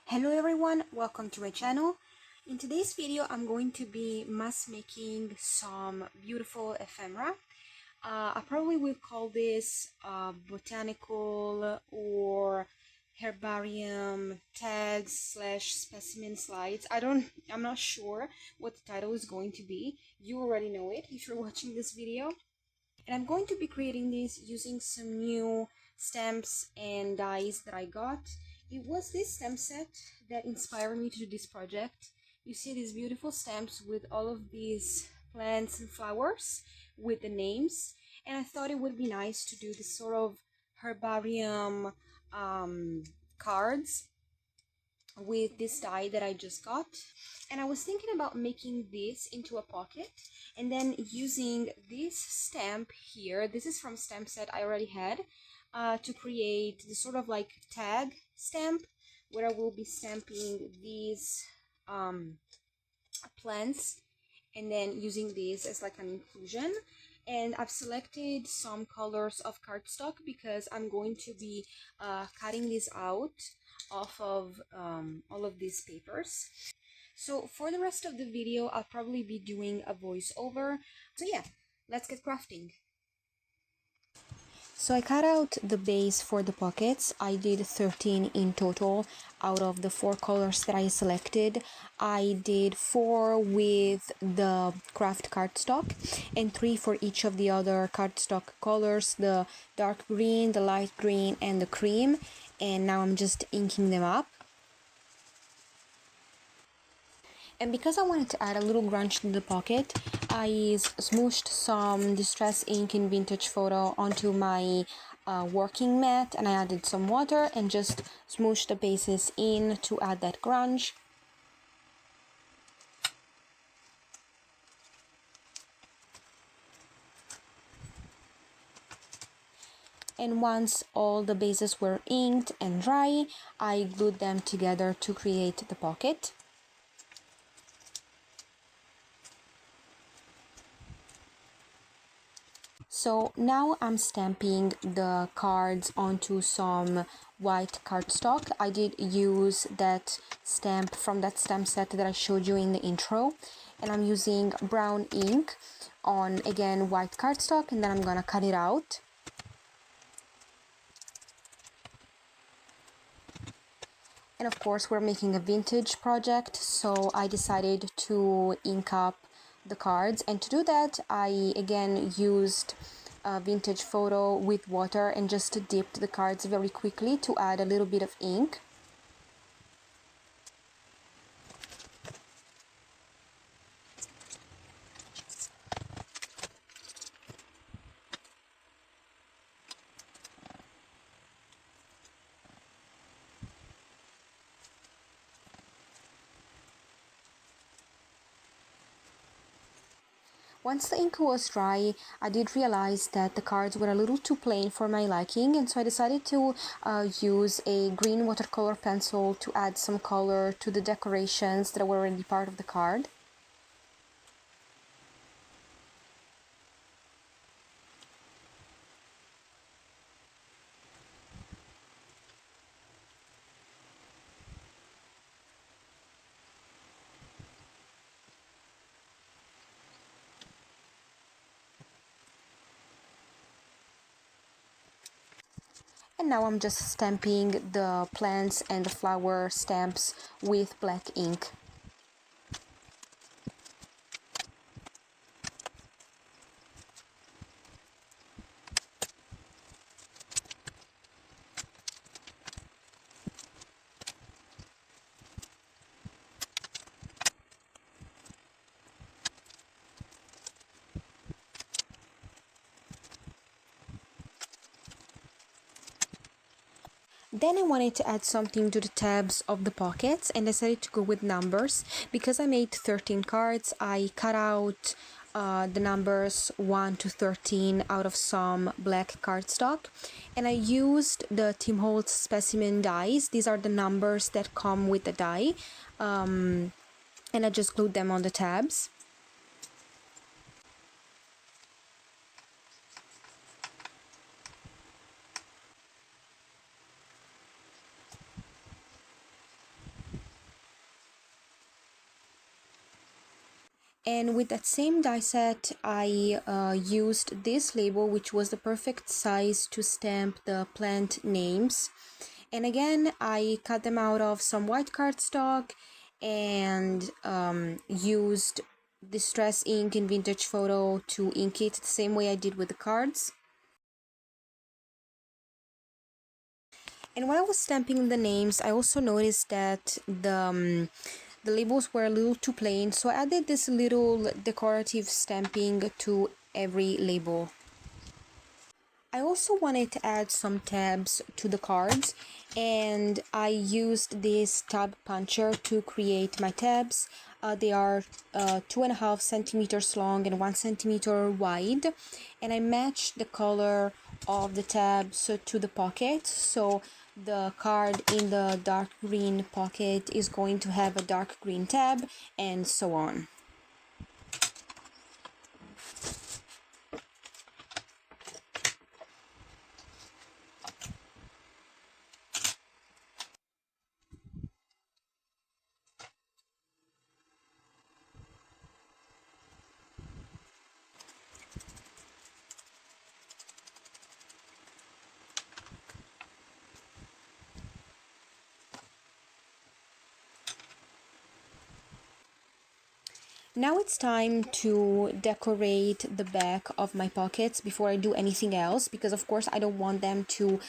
Hello everyone, welcome to my channel. In today's video, I'm going to be mass making some beautiful ephemera. I probably will call this botanical or herbarium tags slash specimen slides. I'm not sure what the title is going to be. You already know it if you're watching this video. And I'm going to be creating this using some new stamps and dies that I got. It was this stamp set that inspired me to do this project. You see these beautiful stamps with all of these plants and flowers with the names, and I thought it would be nice to do this sort of herbarium cards with this die that I just got. And I was thinking about making this into a pocket and then using this stamp here. This is from stamp set I already had, to create this sort of like tag stamp where I will be stamping these plants and then using this as like an inclusion. And I've selected some colors of cardstock because I'm going to be cutting this out off of all of these papers. So for the rest of the video, I'll probably be doing a voiceover. So yeah, let's get crafting. So I cut out the base for the pockets. I did 13 in total out of the 4 colors that I selected. I did 4 with the craft cardstock and 3 for each of the other cardstock colors, the dark green, the light green, and the cream. And now I'm just inking them up. And because I wanted to add a little grunge to the pocket, I smooshed some distress ink in Vintage Photo onto my working mat, and I added some water and just smooshed the bases in to add that grunge. And once all the bases were inked and dry, I glued them together to create the pocket. So now I'm stamping the cards onto some white cardstock. I did use that stamp from that stamp set that I showed you in the intro. And I'm using brown ink on, again, white cardstock, and then I'm gonna cut it out. And of course, we're making a vintage project, so I decided to ink up the cards. And to do that, I again used a Vintage Photo with water and just dipped the cards very quickly to add a little bit of ink. Once the ink was dry, I did realize that the cards were a little too plain for my liking, and so I decided to use a green watercolor pencil to add some color to the decorations that were already part of the card. And now I'm just stamping the plants and the flower stamps with black ink. Then I wanted to add something to the tabs of the pockets and decided to go with numbers. Because I made 13 cards, I cut out the numbers 1 to 13 out of some black cardstock, and I used the Tim Holtz specimen dies. These are the numbers that come with the die, and I just glued them on the tabs. And with that same die set, I used this label, which was the perfect size to stamp the plant names. And again, I cut them out of some white cardstock and used distress ink in Vintage Photo to ink it the same way I did with the cards. And when I was stamping the names, I also noticed that the labels were a little too plain, so I added this little decorative stamping to every label. I also wanted to add some tabs to the cards, and I used this tab puncher to create my tabs. They are 2.5 centimeters long and 1 centimeter wide, and I matched the color of the tabs to the pocket. So the card in the dark green pocket is going to have a dark green tab, and so on. Now it's time to decorate the back of my pockets before I do anything else, because of course I don't want them to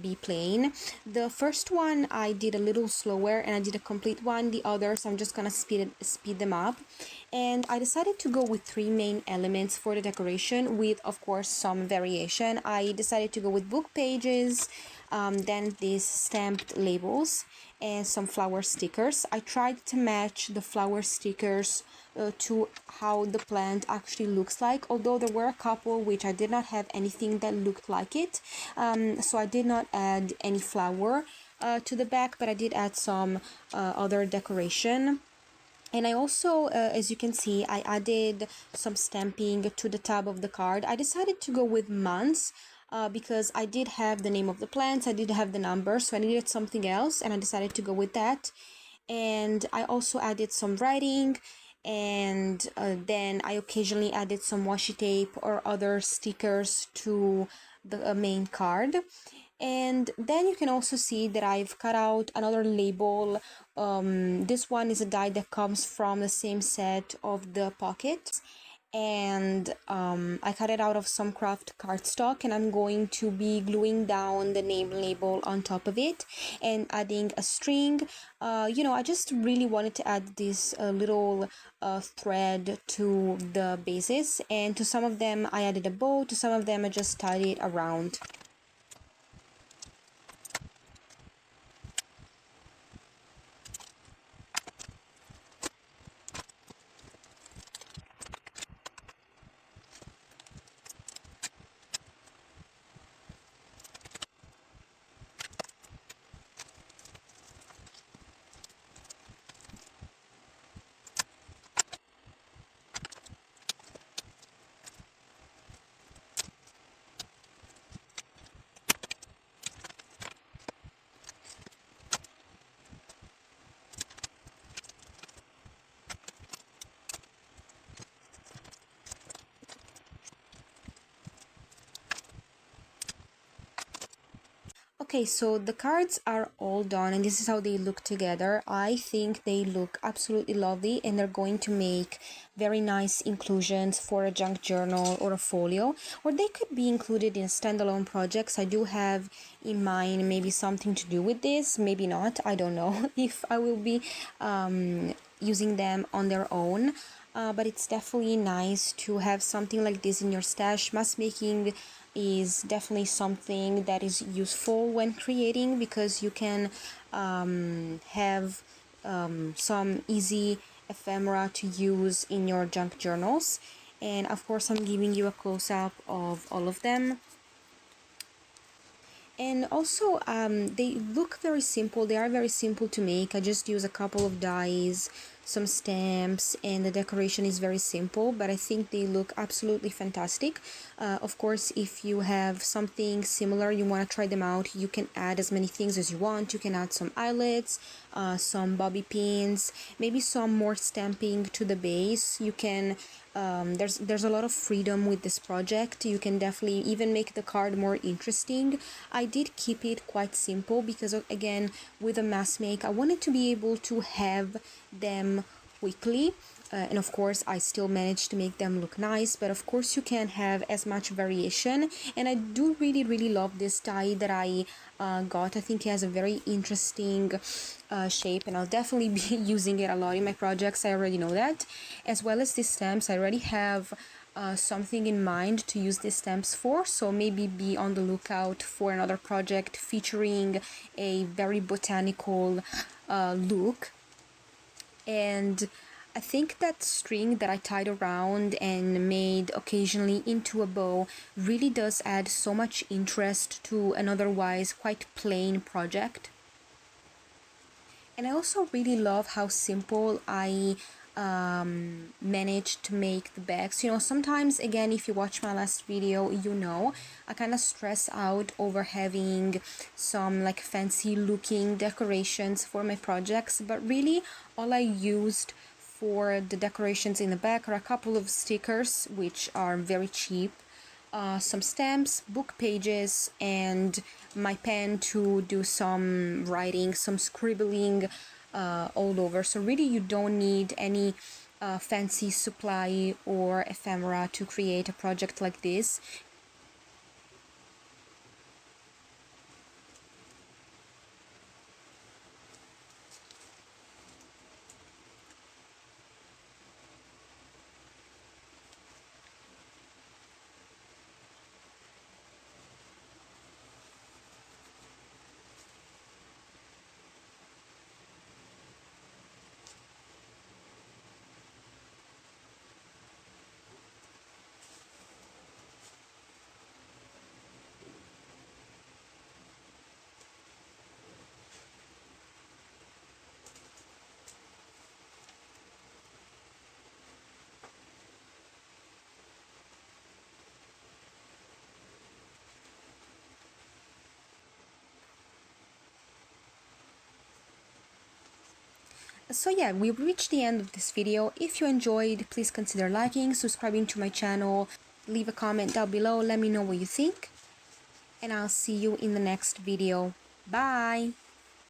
be plain. The first one I did a little slower and I did a complete one. The others I'm just gonna speed them up. And I decided to go with 3 main elements for the decoration, with of course some variation. I decided to go with book pages, then these stamped labels, and some flower stickers. I tried to match the flower stickers to how the plant actually looks like, although there were a couple which I did not have anything that looked like it, so I did not add any flower to the back, but I did add some other decoration. And I also, as you can see, I added some stamping to the tab of the card. I decided to go with months because I did have the name of the plants, I did have the number, so I needed something else, and I decided to go with that. And I also added some writing, and then I occasionally added some washi tape or other stickers to the main card. And then you can also see that I've cut out another label. This one is a die that comes from the same set of the pocket, and I cut it out of some craft cardstock, and I'm going to be gluing down the name label on top of it and adding a string. I just really wanted to add this little thread to the bases, and to some of them I added a bow, to some of them I just tied it around. Okay, so the cards are all done, and this is how they look together. I think they look absolutely lovely, and they're going to make very nice inclusions for a junk journal or a folio, or they could be included in standalone projects. I do have in mind maybe something to do with this, maybe not, I don't know if I will be using them on their own. But it's definitely nice to have something like this in your stash. Mask making is definitely something that is useful when creating, because you can have some easy ephemera to use in your junk journals. And of course I'm giving you a close-up of all of them. And also they look very simple, they are very simple to make. I just use a couple of dies, some stamps, and the decoration is very simple, but I think they look absolutely fantastic. Of course, if you have something similar, you want to try them out, you can add as many things as you want. You can add some eyelets, some bobby pins, maybe some more stamping to the base. You can there's a lot of freedom with this project. You can definitely even make the card more interesting. I did keep it quite simple because again, with a mass make, I wanted to be able to have them quickly. And of course I still managed to make them look nice, but of course you can have as much variation. And I do really love this die that I got. I think it has a very interesting shape, and I'll definitely be using it a lot in my projects. I already know that. As well as these stamps, I already have something in mind to use these stamps for, so maybe be on the lookout for another project featuring a very botanical look. And I think that string that I tied around and made occasionally into a bow really does add so much interest to an otherwise quite plain project. And I also really love how simple I managed to make the bags. You know, sometimes, again, if you watch my last video, you know, I kind of stress out over having some like fancy looking decorations for my projects, but really all I used for the decorations in the back are a couple of stickers, which are very cheap, some stamps, book pages, and my pen to do some writing, some scribbling all over. So really you don't need any fancy supply or ephemera to create a project like this. So yeah, we've reached the end of this video. If you enjoyed, please consider liking, subscribing to my channel, leave a comment down below, let me know what you think, and I'll see you in the next video. Bye!